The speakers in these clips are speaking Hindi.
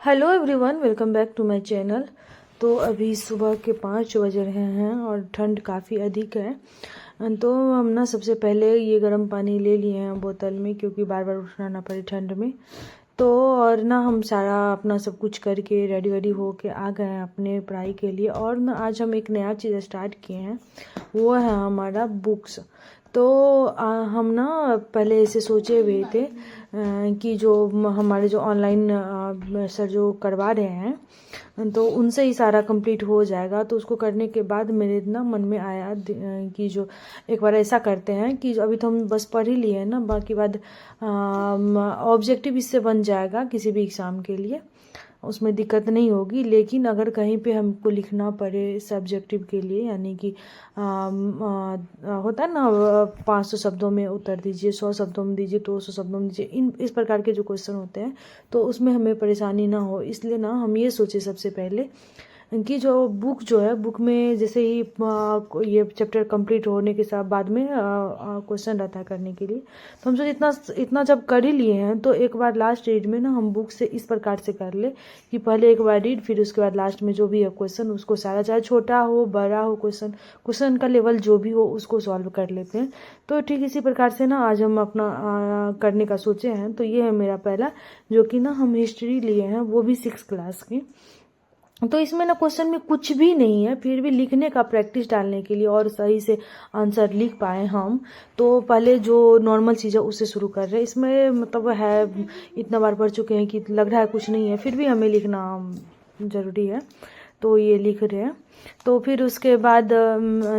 Hello everyone, welcome back to my channel. तो अभी सुबह के 5 बज रहे हैं और ठंड काफ़ी अधिक है। तो हम ना सबसे पहले ये गर्म पानी ले लिए हैं बोतल में, क्योंकि बार बार उठना ना पड़े ठंड में। तो और ना हम सारा अपना सब कुछ करके रेडी वेडी हो के आ गए हैं अपने पढ़ाई के लिए। और ना आज हम एक नया चीज़ स्टार्ट किए हैं, वो है हमारा बुक्स। तो हम ना पहले ऐसे सोचे हुए थे कि जो हमारे जो ऑनलाइन सर जो करवा रहे हैं तो उनसे ही सारा कंप्लीट हो जाएगा। तो उसको करने के बाद मेरे ना मन में आया कि जो एक बार ऐसा करते हैं कि अभी तो हम बस पढ़ ही लिए हैं ना, बाकी बाद ऑब्जेक्टिव इससे बन जाएगा किसी भी एग्ज़ाम के लिए, उसमें दिक्कत नहीं होगी। लेकिन अगर कहीं पे हमको लिखना पड़े सब्जेक्टिव के लिए, यानी कि होता है ना 500 शब्दों में उत्तर दीजिए, 100 शब्दों में दीजिए, 200 शब्दों में दीजिए, इस प्रकार के जो क्वेश्चन होते हैं तो उसमें हमें परेशानी ना हो, इसलिए ना हम ये सोचे सबसे पहले कि जो बुक जो है, बुक में जैसे ही ये चैप्टर कंप्लीट होने के साथ बाद में क्वेश्चन रहता है करने के लिए। तो हम सोचे इतना इतना जब कर ही लिए हैं तो एक बार लास्ट रीड में ना हम बुक से इस प्रकार से कर ले कि पहले एक बार रीड, फिर उसके बाद लास्ट में जो भी है क्वेश्चन उसको सारा, चाहे छोटा हो बड़ा हो, क्वेश्चन का लेवल जो भी हो उसको सॉल्व कर लेते हैं। तो ठीक इसी प्रकार से ना आज हम अपना करने का सोचे हैं। तो ये है मेरा पहला, जो कि ना हम हिस्ट्री लिए हैं, वो भी 6 क्लास की। तो इसमें ना क्वेश्चन में कुछ भी नहीं है, फिर भी लिखने का प्रैक्टिस डालने के लिए और सही से आंसर लिख पाए हम, तो पहले जो नॉर्मल चीज़ है उससे शुरू कर रहे हैं। इसमें मतलब है इतना बार पढ़ चुके हैं कि लग रहा है कुछ नहीं है, फिर भी हमें लिखना ज़रूरी है, तो ये लिख रहे हैं। तो फिर उसके बाद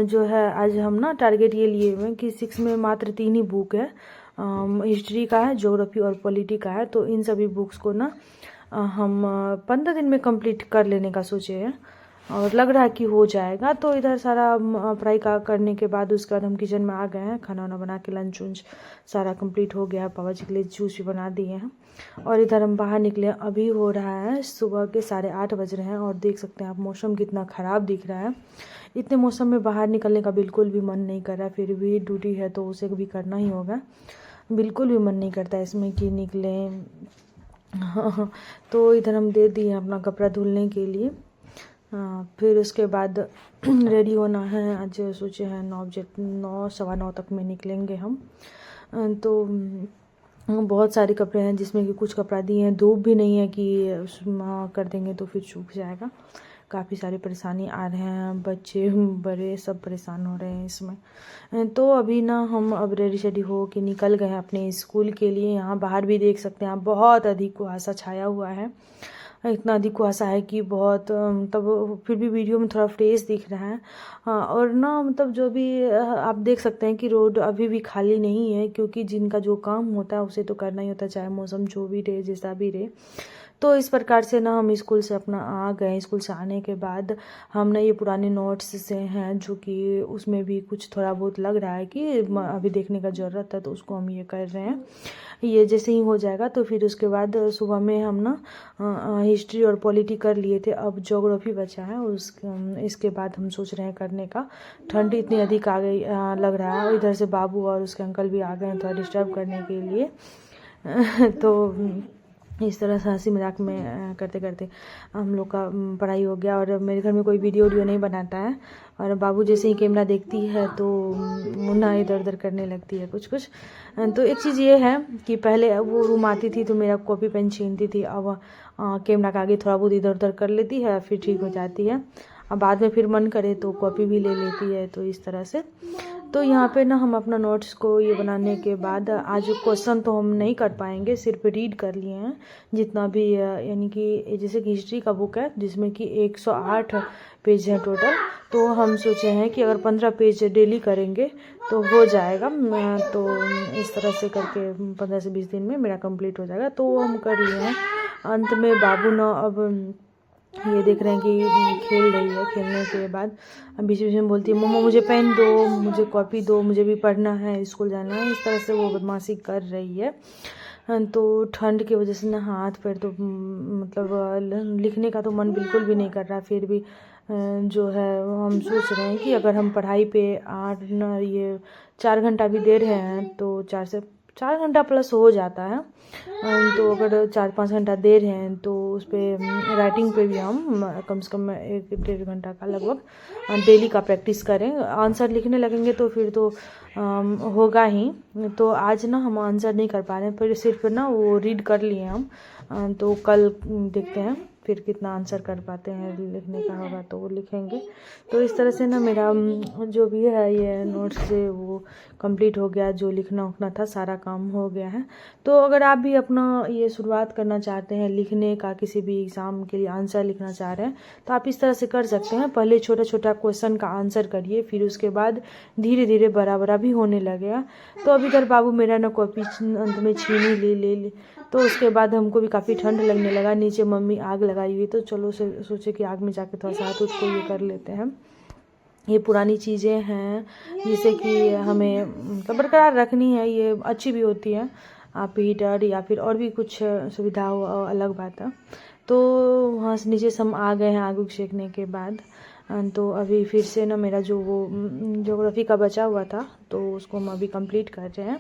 जो है आज हम ना टारगेट ये लिए हुए हैं कि 6 में मात्र 3 ही बुक है, हिस्ट्री का है, ज्योग्राफी और पॉलिटी का है। तो इन सभी बुक्स को ना हम 15 दिन में कंप्लीट कर लेने का सोचे हैं और लग रहा है कि हो जाएगा। तो इधर सारा पढ़ाई का करने के बाद उसके बाद हम किचन में आ गए हैं, खाना वाना बना के लंच वंच सारा कंप्लीट हो गया है, पापा जी के लिए जूस भी बना दिए हैं। और इधर हम बाहर निकले, अभी हो रहा है सुबह के 8:30 बज रहे हैं और देख सकते हैं आप मौसम कितना ख़राब दिख रहा है। इतने मौसम में बाहर निकलने का बिल्कुल भी मन नहीं कर रहा, फिर भी ड्यूटी है तो उसे भी करना ही होगा। बिल्कुल भी मन नहीं करता इसमें कि निकलें। हाँ, तो इधर हम दे दिए अपना कपड़ा धुलने के लिए। फिर उसके बाद रेडी होना है। आज सोचे हैं 9 सवा 9 तक में निकलेंगे हम। तो बहुत सारे कपड़े हैं जिसमें कि कुछ कपड़ा दिए हैं, धूप भी नहीं है कि कर देंगे तो फिर सूख जाएगा। काफ़ी सारी परेशानी आ रहे हैं, बच्चे बड़े सब परेशान हो रहे हैं इसमें। तो अभी ना हम अब रेडी शेडी हो के निकल गए हैं अपने स्कूल के लिए। यहाँ बाहर भी देख सकते हैं आप, बहुत अधिक कुहासा छाया हुआ है, इतना अधिक कुहासा है कि बहुत तब फिर भी वीडियो में थोड़ा फ्रेश दिख रहा है। हाँ, और ना मतलब जो भी आप देख सकते हैं कि रोड अभी भी खाली नहीं है, क्योंकि जिनका जो काम होता है उसे तो करना ही होता है, चाहे मौसम जो भी रहे, जैसा भी रहे। तो इस प्रकार से ना हम स्कूल से अपना आ गए। स्कूल से आने के बाद हम ना ये पुराने नोट्स से हैं, जो कि उसमें भी कुछ थोड़ा बहुत लग रहा है कि अभी देखने का ज़रूरत है, तो उसको हम ये कर रहे हैं। ये जैसे ही हो जाएगा तो फिर उसके बाद सुबह में हम ना हिस्ट्री और पॉलिटी कर लिए थे, अब ज्योग्राफी बचा है। इसके बाद हम सोच रहे हैं करने का। ठंड इतनी अधिक आ गई लग रहा है। इधर से बाबू और उसके अंकल भी आ गए हैं थोड़ा डिस्टर्ब करने के लिए। तो इस तरह से हंसी मजाक में करते करते हम लोग का पढ़ाई हो गया। और मेरे घर में कोई वीडियो नहीं बनाता है, और बाबू जैसे ही कैमरा देखती है तो मुन्ना इधर उधर करने लगती है कुछ कुछ। तो एक चीज़ ये है कि पहले वो रूम आती थी तो मेरा कॉपी पेन छीनती थी, अब कैमरा के आगे थोड़ा बहुत इधर उधर कर लेती है, फिर ठीक हो जाती है। अब बाद में फिर मन करे तो कॉपी भी ले लेती है, तो इस तरह से। तो यहाँ पे ना हम अपना नोट्स को ये बनाने के बाद आज क्वेश्चन तो हम नहीं कर पाएंगे, सिर्फ रीड कर लिए हैं जितना भी, यानी कि जैसे कि हिस्ट्री का बुक है जिसमें कि 108 पेज है टोटल। तो हम सोचे हैं कि अगर 15 पेज डेली करेंगे तो हो जाएगा। तो इस तरह से करके 15 से 20 दिन में मेरा कंप्लीट हो जाएगा, तो वो हम कर लिए हैं। अंत में बाबू ना अब ये देख रहे हैं कि खेल रही है, खेलने के बाद बीच बीच में बोलती है मम्मा मुझे पेन दो, मुझे कॉपी दो, मुझे भी पढ़ना है, स्कूल जाना है। इस तरह से वो बदमाशी कर रही है। तो ठंड की वजह से ना हाथ पैर तो मतलब लिखने का तो मन बिल्कुल भी नहीं कर रहा। फिर भी जो है हम सोच रहे हैं कि अगर हम पढ़ाई पे 4 घंटा भी दे रहे हैं तो 4 से 4 घंटा प्लस हो जाता है। तो अगर 4-5 घंटा दे रहे हैं तो उस पर राइटिंग पे भी हम कम से कम 1-1.5 घंटा का लगभग डेली का प्रैक्टिस करें। आंसर लिखने लगेंगे तो फिर तो होगा ही। तो आज ना हम आंसर नहीं कर पा रहे हैं, पर सिर्फ ना वो रीड कर लिए हम। तो कल देखते हैं फिर कितना आंसर कर पाते हैं, लिखने का होगा तो वो लिखेंगे। तो इस तरह से ना मेरा जो भी है ये नोट्स से वो कंप्लीट हो गया, जो लिखना उखना था सारा काम हो गया है। तो अगर आप भी अपना ये शुरुआत करना चाहते हैं लिखने का, किसी भी एग्ज़ाम के लिए आंसर लिखना चाह रहे हैं तो आप इस तरह से कर सकते हैं। पहले छोटा छोटा क्वेश्चन का आंसर करिए, फिर उसके बाद धीरे धीरे बड़ा बड़ा भी होने लगेगा। तो अभी इधर बाबू मेरा ना कॉपी अंत में छीन ही ले। तो उसके बाद हमको भी काफ़ी ठंड लगने लगा। नीचे मम्मी आग लगाई हुई, तो चलो सोचे कि आग में जाके थोड़ा सा हाथ उसको ये कर लेते हैं। ये पुरानी चीज़ें हैं जिसे कि हमें बरकरार रखनी है, ये अच्छी भी होती है। आप हीटर या फिर और भी कुछ सुविधा हो अलग बात है। तो वहाँ से नीचे से हम आ गए हैं आग उग सेकने के बाद। तो अभी फिर से ना मेरा जो वो ज्योग्राफी का बचा हुआ था तो उसको हम अभी कंप्लीट कर रहे हैं।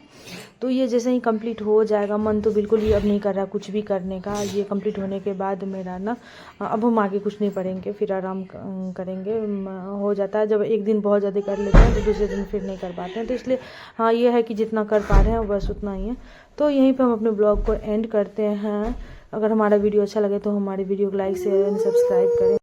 तो ये जैसे ही कंप्लीट हो जाएगा, मन तो बिल्कुल भी अब नहीं कर रहा कुछ भी करने का। ये कंप्लीट होने के बाद मेरा ना अब हम आगे कुछ नहीं पढ़ेंगे, फिर आराम करेंगे। हो जाता है जब एक दिन बहुत ज़्यादा कर लेते हैं तो दूसरे दिन फिर नहीं कर पाते हैं। तो इसलिए हाँ ये है कि जितना कर पा रहे हैं बस उतना ही है। तो यहीं पर हम अपने ब्लॉग को एंड करते हैं। अगर हमारा वीडियो अच्छा लगे तो हमारे वीडियो को लाइक शेयर एंड सब्सक्राइब करें।